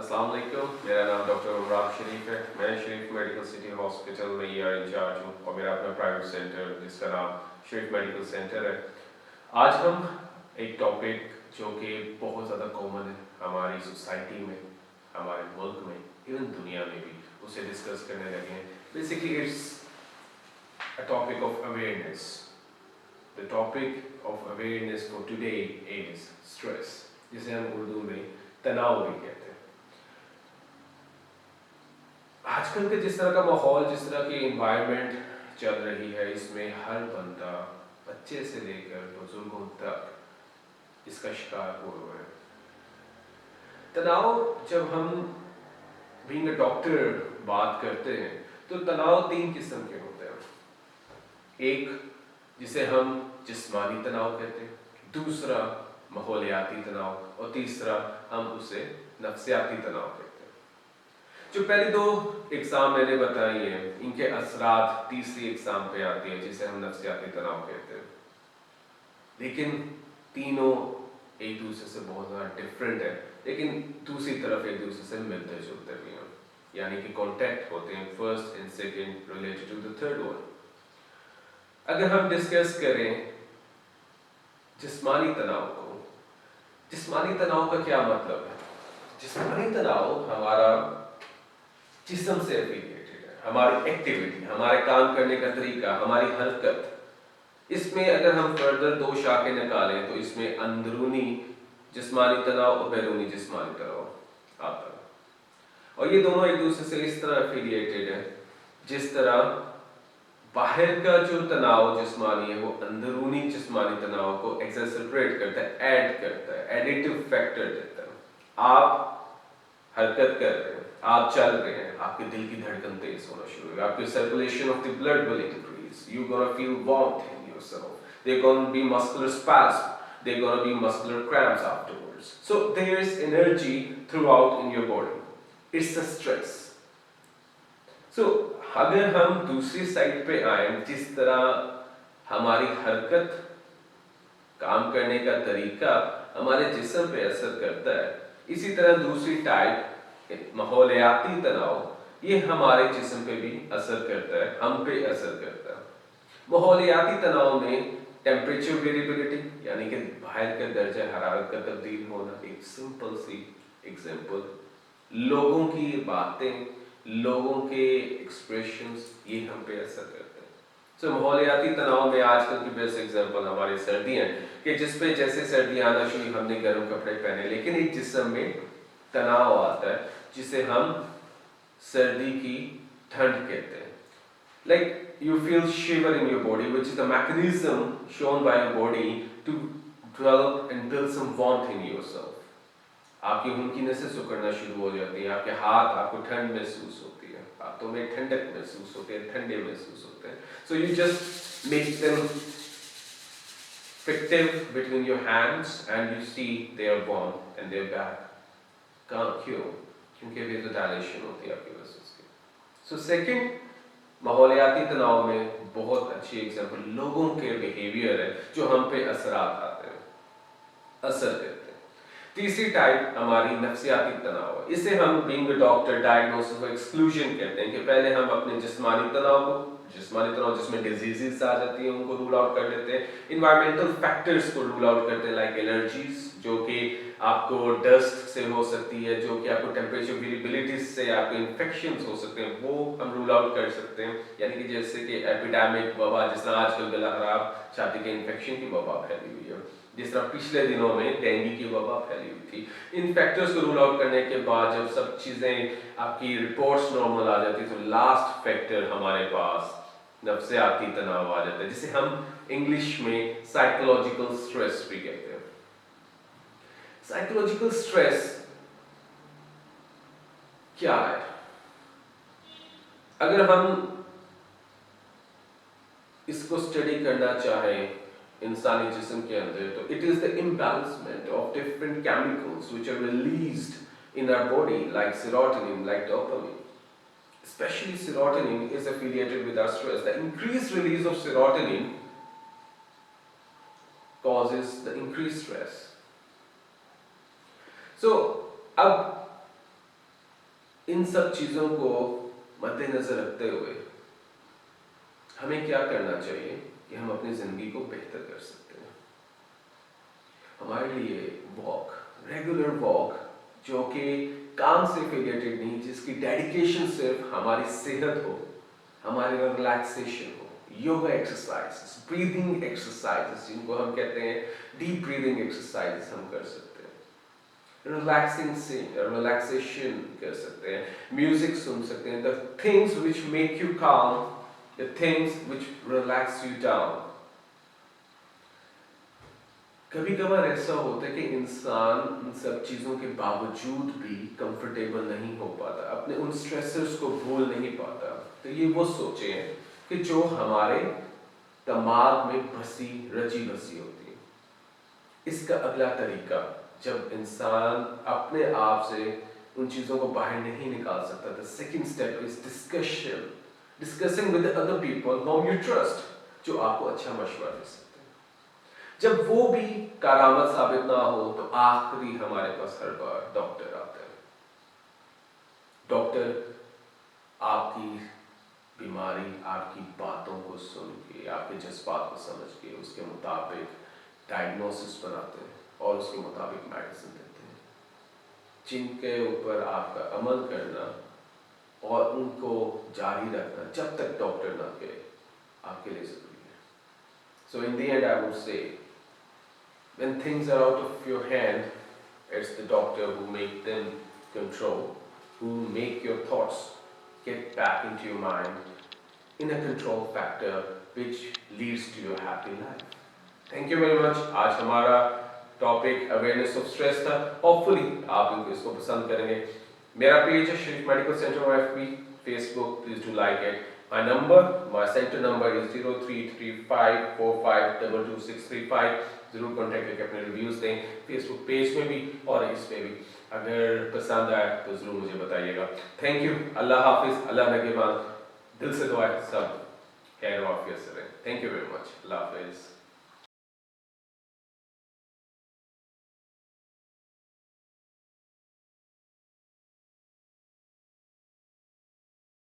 अस्सलाम वालेकुम। मेरा नाम डॉक्टर उमरान शरीफ है। मैं शरीफ मेडिकल सिटी हॉस्पिटल में इंचार्ज हूँ और मेरा अपना प्राइवेट सेंटर जिसका नाम शरीफ मेडिकल सेंटर है। आज हम एक टॉपिक जो कि बहुत ज़्यादा कॉमन है हमारी सोसाइटी में, हमारे मुल्क में, इवन दुनिया में भी, उसे डिस्कस करने लगे हैं। Basically it's a topic of awareness. The topic of awareness for today is stress, जिसे हम उर्दू में तनाव भी कहते हैं। आजकल के जिस तरह का माहौल, जिस तरह की इन्वायरमेंट चल रही है, इसमें हर बंदा बच्चे से लेकर बुजुर्गों तक इसका शिकार हुआ है। तनाव, जब हम बीइंग अ डॉक्टर बात करते हैं तो तनाव तीन किस्म के होते हैं। एक जिसे हम जिस्मानी तनाव कहते हैं, दूसरा माहौलियाती तनाव और तीसरा हम उसे नफ्सियाती तनाव कहते हैं। जो पहली दो एग्जाम मैंने बताई हैं, इनके असरात तीसरी एग्जाम पे आती है जिसे हम नफ्सियाती तनाव कहते हैं। लेकिन तीनों एक दूसरे से बहुत ज़्यादा डिफरेंट है, लेकिन दूसरी तरफ एक दूसरे से मिलते जुलते भी हैं, यानी कि कॉन्टैक्ट होते हैं first and second related to the third one. अगर हम डिस्कस करें जिस्मानी तनाव को, जिस्मानी तनाव का क्या मतलब है? जिस्मानी तनाव हमारा जिस्म से एफिलिएटेड है, हमारी एक्टिविटी, हमारे काम करने का तरीका, हमारी हरकत। इसमें अगर हम फर्दर दो शाखें निकालें तो इसमें अंदरूनी जिस्मानी तनाव और बैरूनी जिस्मानी तनाव आता है। और ये दोनों एक दूसरे से इस तरह एफिलिएटेड है जिस तरह बाहर का जो तनाव जिस्मानी है वो अंदरूनी जिस्मानी तनाव को एक्सेसरेट करता है, ऐड करता है, एडिटिव फैक्टर देता है। आप हरकत कर रहे हैं, आप चल रहे हैं, आपके दिल की धड़कन तेज होना शुरू होगी, आपकी circulation of the blood will increase, you gonna feel warmth in yourself, there gonna be muscular spasm, there gonna be muscular cramps afterwards. So there is energy throughout in your body, it's a stress. So अगर हम दूसरी side पे आए, जिस तरह हमारी हरकत, काम करने का तरीका हमारे जिस्म पे असर करता है, इसी तरह दूसरी टाइप माहौलियाती तनाव, ये हमारे जिस्म पे भी असर करता है, हम पे असर करता है। माहौलियाती तनाव में टेम्परेचर वेरिएबिलिटी, यानी कि बाहर का दर्जा हरारत का तब्दील होना। एक सिंपल सी एग्जांपल, लोगों की बातें, लोगों के एक्सप्रेशंस, ये हम पे असर करते हैं। सो माहौलियाती तनाव में आजकल की बेस्ट एग्जांपल हमारी सर्दियां हैं कि जिस पे जैसे सर्दी आना शुरू, हमने गर्म कपड़े पहने, लेकिन एक जिस्म में तनाव आता है जिसे हम सर्दी की ठंड कहते हैं। Like you feel shiver in your body, which is the mechanism shown by your body to develop and build some warmth in yourself. आपकी उनकी नसें सिकुड़ना शुरू हो जाती हैं, आपके हाथ, आपको ठंड महसूस होती है, हाथों में ठंडक महसूस होती है, ठंडे महसूस होते हैं। So you just make them fictive between your hands and you see they are warm and they're back. क्यों? क्योंकि vasodilation होती है आपकी वजह से। So second, माहौलियाती तनाव में बहुत अच्छी एग्जांपल लोगों के बिहेवियर है जो हम पे असरात आते हैं, असर करते हैं। तीसरी टाइप हमारी नफ्सियाती तनाव है। इसे हम बीइंग अ डॉक्टर डायग्नोसिस और एक्सक्लूजन कहते हैं कि पहले हम अपने जिस्मानी तनाव को, जिस्मानी तनाव जिसमें डिजीजेस आ जाती हैं, उनको रूल आउट कर लेते हैं। इन्वायरमेंटल फैक्टर्स को रूल आउट करते हैं, लाइक एलर्जीज, जो कि आपको डस्ट से हो सकती है, जो कि आपको टेम्परेचर वेरिएबिलिटी से आपके इन्फेक्शंस हो सकते हैं, वो हम रूल आउट कर सकते हैं। यानी कि जैसे कि एपिडेमिक वबा, जिस तरह आजकल गला खराब, छाती के इन्फेक्शन की वबा फैली हुई है, जिस तरह पिछले दिनों में डेंगू की वबा फैली हुई थी। इन फैक्टर्स को रूल आउट करने के बाद जब सब चीज़ें आपकी रिपोर्ट्स नॉर्मल आ जाती तो लास्ट फैक्टर हमारे पास नफ्सियाती तनाव आ जाता है, जिसे हम इंग्लिश में साइकोलॉजिकल स्ट्रेस भी कहते हैं। साइकोलॉजिकल स्ट्रेस क्या है? अगर हम इसको स्टडी करना चाहें इंसानी जिस्म के अंदर, तो it is the imbalancement of different chemicals which are released in our body, like serotonin, like dopamine. Especially serotonin is affiliated with our stress. The increased release of serotonin causes the increased stress. So, अब इन सब चीज़ों को मद्देनज़र रखते हुए हमें क्या करना चाहिए कि हम अपनी ज़िंदगी को बेहतर कर सकते हैं। हमारे लिए वॉक, रेगुलर वॉक, जो कि काम से रिलेटेड नहीं, जिसकी डेडिकेशन सिर्फ हमारी सेहत हो, हमारे रिलैक्सेशन हो, योगा एक्सरसाइजेस, ब्रीदिंग एक्सरसाइजेस, जिनको हम कहते हैं डीप ब्रीदिंग एक्सरसाइजेस, हम कर सकते हैं। रिलैक्सेशन कर सकते हैं, म्यूजिक सुन सकते हैं, the things which make you काम, the things which relax you down. कभी कभार ऐसा होता है कि इंसान इन सब चीज़ों के बावजूद भी कंफर्टेबल नहीं हो पाता, अपने उन स्ट्रेसर्स को भूल नहीं पाता। तो ये वो सोचें कि जो हमारे दिमाग में रची बसी होती है। इसका अगला तरीका, जब इंसान अपने आप से उन चीज़ों को बाहर नहीं निकाल सकता, the second step is discussing with the other people whom you trust, जो आपको अच्छा मशवरा दे सकते हैं। जब वो भी करामत साबित ना हो तो आखिरी हमारे पास हर बार डॉक्टर आता है। डॉक्टर आपकी बीमारी, आपकी बातों को सुन के, आपके जज्बात को समझ के उसके मुताबिक डायग्नोसिस बनाते हैं और उसके मुताबिक मेडिसिन देते हैं, जिनके ऊपर आपका अमल करना और उनको जारी रखना जब तक डॉक्टर ना कहे, आपके लिए जरूरी है। So in the end I would say, when things are out of your hand, it's the doctor who make them control, who make your thoughts get back into your mind in a control factor which leads to your happy life. Thank you very much. आज हमारा topic awareness of stress था। Hopefully आप इनको इसको पसंद करेंगे। मेरा page है Sharif medical centre of FB, Facebook, please do like it. My centre number is 033545222635। जरूर कॉन्टैक्ट करके अपने रिव्यूज दें, फेसबुक पेज में भी और इसमें भी। अगर पसंद आए तो जरूर मुझे बताइएगा। Thank you. अल्लाह हाफिज, अल्लाह नगहबान। दिल से दुआ है सब खैर वाफियत से रहें। Thank you very much. Allah Hafiz.